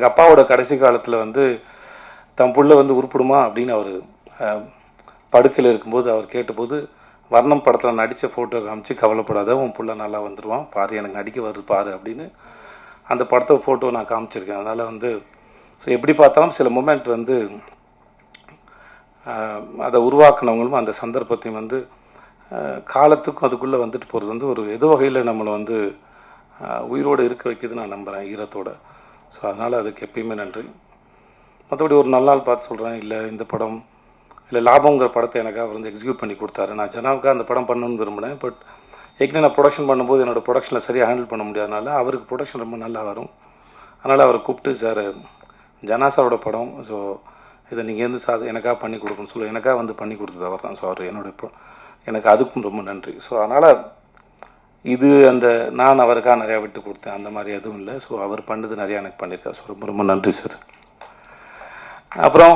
எங்கள் அப்பாவோட கடைசி காலத்தில் வந்து தன் புள்ள வந்து உருப்பிடுமா அப்படின்னு அவர் படுக்கையில் இருக்கும்போது அவர் கேட்டபோது, வர்ணம் படத்தில் நடித்த ஃபோட்டோ காமிச்சு, கவலைப்படாத உன் புள்ள நல்லா வந்துடுவான் பாரு, எனக்கு நடிக்க வருது பாரு அப்படின்னு அந்த படத்தை ஃபோட்டோ நான் காமிச்சிருக்கேன். அதனால் வந்து ஸோ எப்படி பார்த்தாலும் சில மூமெண்ட் வந்து அதை உருவாக்குனவங்களும் அந்த சந்தர்ப்பத்தையும் வந்து காலத்துக்கும் அதுக்குள்ளே வந்துட்டு போகிறது வந்து ஒரு ஏதோ வகையில் நம்மளை வந்து உயிரோடு இருக்க வைக்கிது நான் நம்புகிறேன் ஈரத்தோட. ஸோ அதனால் அதுக்கு எப்பயுமே நன்றி. மற்றபடி ஒரு நல்ல நாள் பார்த்து சொல்கிறேன், இல்லை இந்த படம் இல்லை லாபங்கிற படத்தை எனக்கு அவர் வந்து எக்ஸிக்யூட் பண்ணி கொடுத்தாரு. நான் ஜனாவுக்காக அந்த படம் பண்ணணும்னு விரும்பினேன். பட் ஏற்கனவே நான் ப்ரொடக்ஷன் பண்ணும்போது என்னோடய ப்ரொடக்ஷனில் சரியாக ஹேண்டில் பண்ண முடியாதனால அவருக்கு ப்ரொடக்ஷன் ரொம்ப நல்லா வரும். அதனால் அவரை கூப்பிட்டு, சார் ஜனா சாரோட படம், ஸோ இதை நீங்கள் வந்து எனக்காக பண்ணி கொடுக்கணும்னு சொல்லி எனக்காக வந்து பண்ணி கொடுத்தது அவர் தான். ஸோ அவர் எனக்கு அதுக்கும் ரொம்ப நன்றி. ஸோ அதனால் இது அந்த நான் அவருக்காக நிறையா விட்டு கொடுத்தேன் அந்த மாதிரி எதுவும் இல்லை. ஸோ அவர் பண்ணது நிறையா எனக்கு பண்ணியிருக்கார். ஸோ ரொம்ப ரொம்ப நன்றி சார். அப்புறம்